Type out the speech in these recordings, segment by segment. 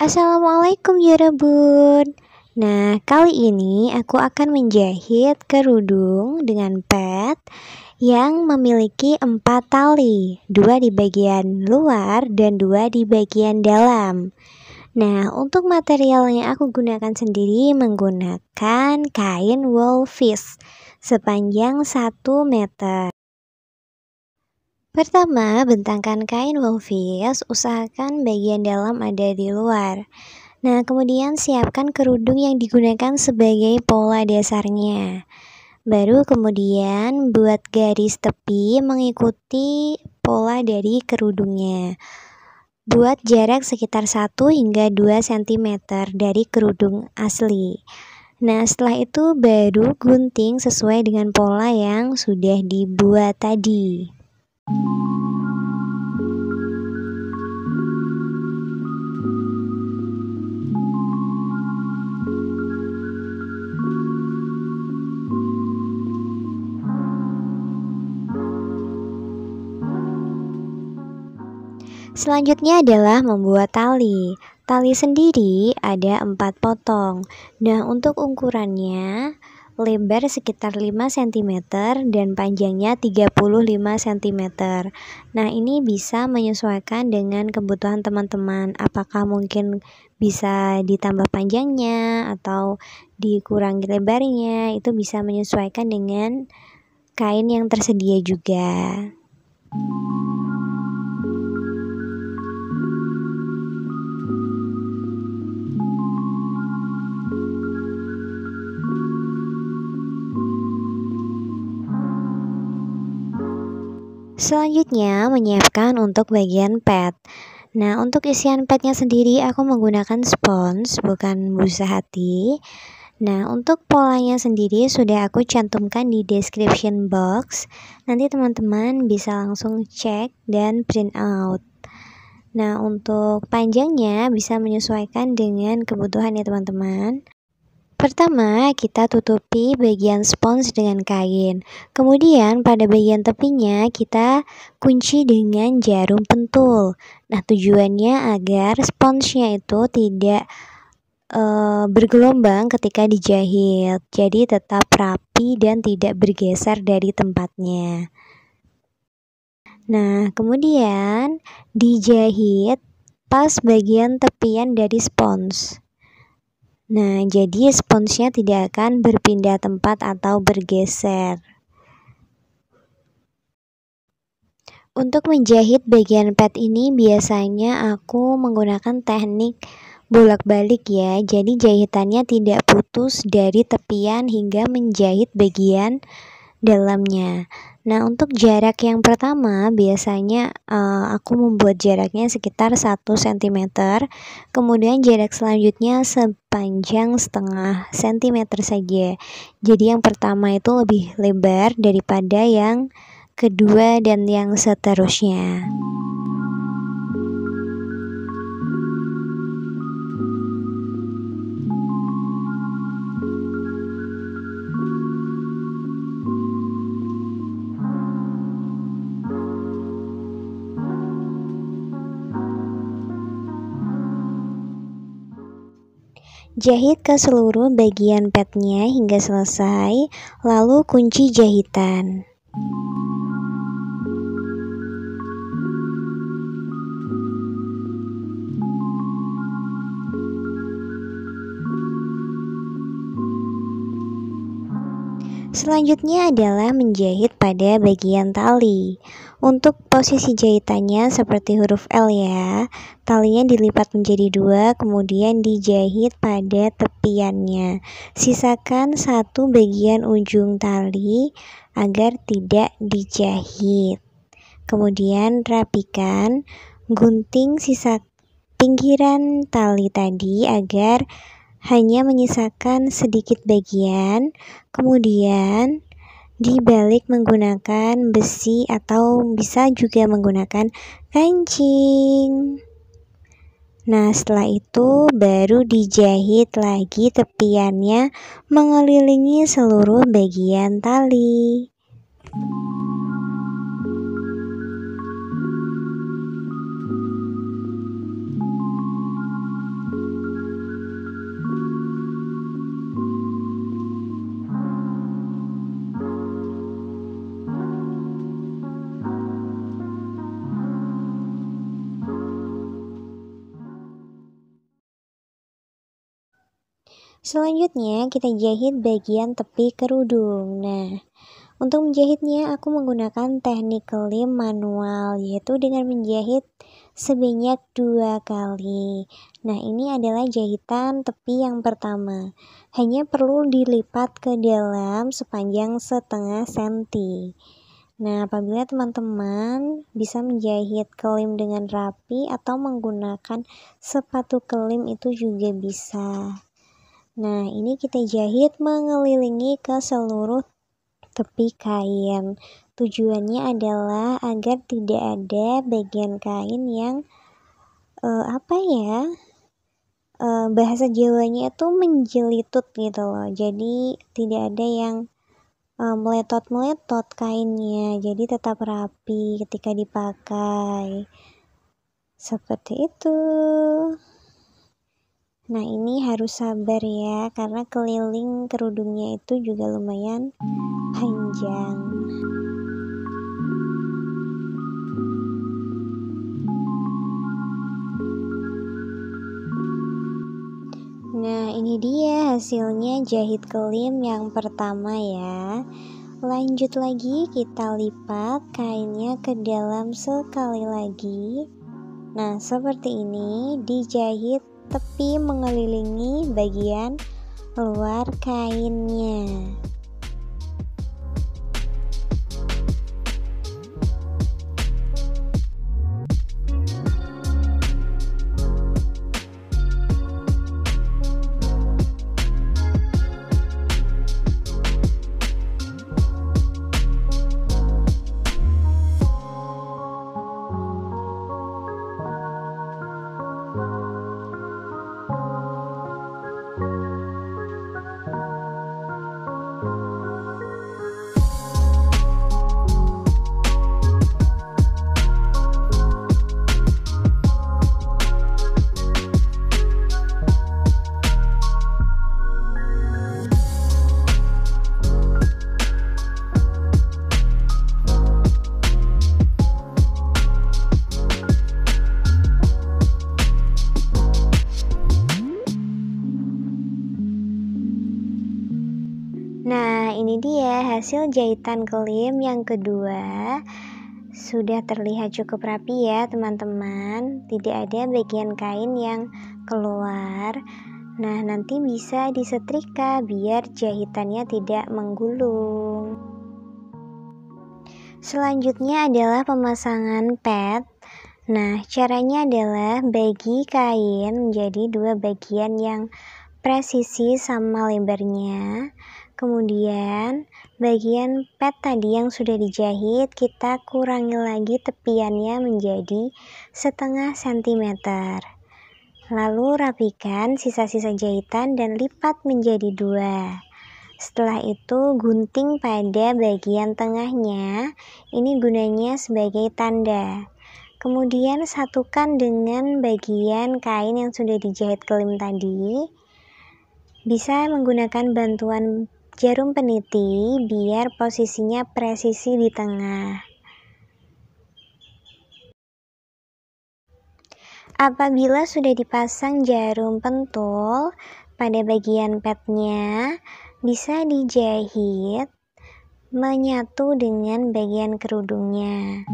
Assalamualaikum ya Rebun. Nah, kali ini aku akan menjahit kerudung dengan pet yang memiliki 4 tali, 2 di bagian luar dan 2 di bagian dalam. Nah, untuk material yang aku gunakan sendiri menggunakan kain wool fish sepanjang 1 meter. Pertama, bentangkan kain wool fish, usahakan bagian dalam ada di luar. Nah, kemudian siapkan kerudung yang digunakan sebagai pola dasarnya. Baru kemudian buat garis tepi mengikuti pola dari kerudungnya. Buat jarak sekitar 1 hingga 2 cm dari kerudung asli. Nah, setelah itu baru gunting sesuai dengan pola yang sudah dibuat tadi. Selanjutnya adalah membuat tali. Tali sendiri ada 4 potong. Nah, untuk ukurannya lebar sekitar 5 cm dan panjangnya 35 cm. Nah, ini bisa menyesuaikan dengan kebutuhan teman-teman. Apakah mungkin bisa ditambah panjangnya atau dikurangi lebarnya, itu bisa menyesuaikan dengan kain yang tersedia juga. Selanjutnya menyiapkan untuk bagian pad. Nah, untuk isian padnya sendiri aku menggunakan spons, bukan busa hati. Nah, untuk polanya sendiri sudah aku cantumkan di description box. Nanti teman-teman bisa langsung cek dan print out. Nah, untuk panjangnya bisa menyesuaikan dengan kebutuhan ya teman-teman. Pertama, kita tutupi bagian spons dengan kain. Kemudian pada bagian tepinya kita kunci dengan jarum pentul. Nah, tujuannya agar sponsnya itu tidak bergelombang ketika dijahit. Jadi tetap rapi dan tidak bergeser dari tempatnya. Nah, kemudian dijahit pas bagian tepian dari spons. Nah, jadi sponsnya tidak akan berpindah tempat atau bergeser. Untuk menjahit bagian pad ini biasanya aku menggunakan teknik bolak-balik ya. Jadi jahitannya tidak putus dari tepian hingga menjahit bagian dalamnya. Nah, untuk jarak yang pertama biasanya aku membuat jaraknya sekitar 1 cm. Kemudian jarak selanjutnya sepanjang setengah cm saja. Jadi yang pertama itu lebih lebar daripada yang kedua dan yang seterusnya. Jahit ke seluruh bagian padnya hingga selesai, lalu kunci jahitan. Selanjutnya adalah menjahit pada bagian tali. Untuk posisi jahitannya seperti huruf L ya. Talinya dilipat menjadi 2, kemudian dijahit pada tepiannya. Sisakan satu bagian ujung tali agar tidak dijahit. Kemudian rapikan, gunting sisa pinggiran tali tadi agar hanya menyisakan sedikit bagian, kemudian dibalik menggunakan besi atau bisa juga menggunakan kancing. Nah, setelah itu baru dijahit lagi tepiannya mengelilingi seluruh bagian tali. Selanjutnya kita jahit bagian tepi kerudung. Nah, untuk menjahitnya aku menggunakan teknik lem manual, yaitu dengan menjahit sebanyak 2 kali. Nah, ini adalah jahitan tepi yang pertama. Hanya perlu dilipat ke dalam sepanjang setengah senti. Nah, apabila teman-teman bisa menjahit kelem dengan rapi atau menggunakan sepatu kelem itu juga bisa. Nah, ini kita jahit mengelilingi ke seluruh tepi kain. Tujuannya adalah agar tidak ada bagian kain yang bahasa Jawanya itu menjelitut gitu loh. Jadi tidak ada yang meletot-meletot kainnya. Jadi tetap rapi ketika dipakai. Seperti itu. Nah, ini harus sabar ya, karena keliling kerudungnya itu juga lumayan panjang. Nah, ini dia hasilnya jahit kelem yang pertama ya. Lanjut lagi, kita lipat kainnya ke dalam sekali lagi. Nah, seperti ini, dijahit tepi mengelilingi bagian luar kainnya. Nah, ini dia hasil jahitan kelem yang kedua. Sudah terlihat cukup rapi ya teman-teman. Tidak ada bagian kain yang keluar. Nah, nanti bisa disetrika biar jahitannya tidak menggulung. Selanjutnya adalah pemasangan pad. Nah, caranya adalah bagi kain menjadi 2 bagian yang presisi sama lebarnya. Kemudian bagian pad tadi yang sudah dijahit kita kurangi lagi tepiannya menjadi setengah sentimeter. Lalu rapikan sisa-sisa jahitan dan lipat menjadi 2. Setelah itu gunting pada bagian tengahnya. Ini gunanya sebagai tanda. Kemudian satukan dengan bagian kain yang sudah dijahit kelem tadi. Bisa menggunakan bantuan jarum peniti biar posisinya presisi di tengah. Apabila sudah dipasang jarum pentul pada bagian padnya, bisa dijahit menyatu dengan bagian kerudungnya.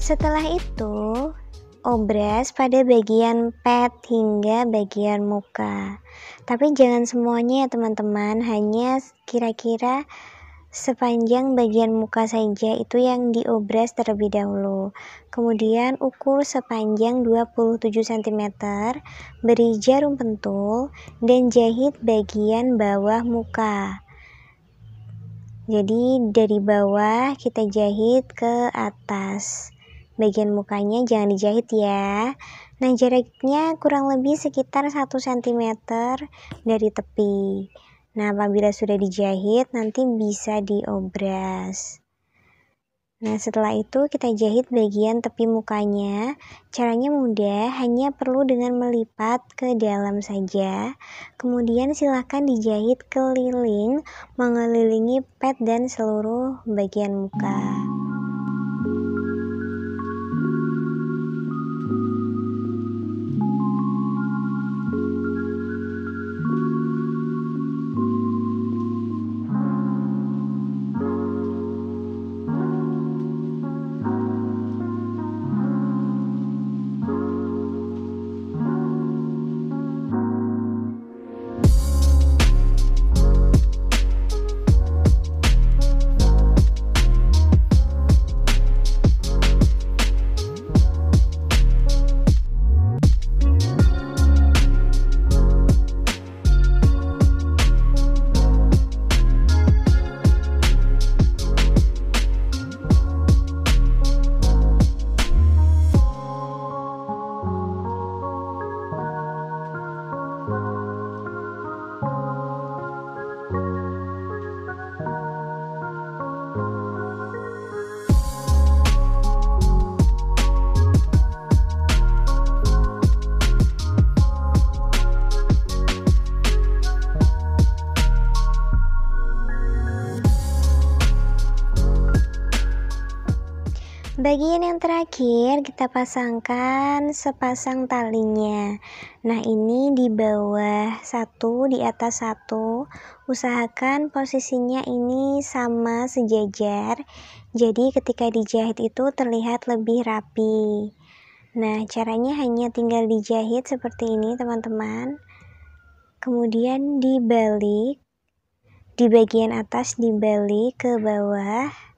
Setelah itu, obras pada bagian pet hingga bagian muka. Tapi jangan semuanya ya teman-teman, hanya kira-kira sepanjang bagian muka saja itu yang diobras terlebih dahulu. Kemudian ukur sepanjang 27 cm, beri jarum pentul dan jahit bagian bawah muka. Jadi dari bawah kita jahit ke atas. Bagian mukanya jangan dijahit ya. Nah, jaraknya kurang lebih sekitar 1 cm dari tepi. Nah, apabila sudah dijahit nanti bisa diobras. Nah, setelah itu kita jahit bagian tepi mukanya. Caranya mudah, hanya perlu dengan melipat ke dalam saja. Kemudian silahkan dijahit keliling, mengelilingi pet dan seluruh bagian muka. Bagian yang terakhir kita pasangkan sepasang talinya. Nah, ini di bawah satu, di atas satu. Usahakan posisinya ini sama sejajar. Jadi ketika dijahit itu terlihat lebih rapi. Nah, caranya hanya tinggal dijahit seperti ini, teman-teman. Kemudian dibalik, di bagian atas dibalik ke bawah.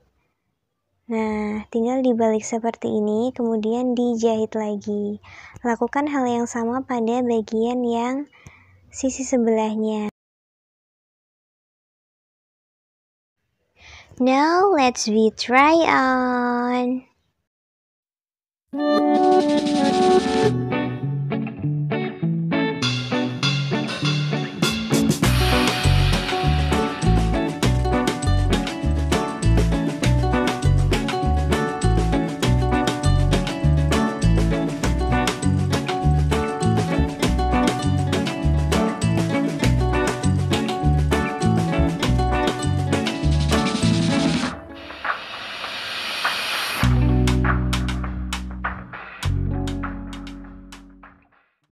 Nah, tinggal dibalik seperti ini, kemudian dijahit lagi. Lakukan hal yang sama pada bagian yang sisi sebelahnya. Now, let's try on.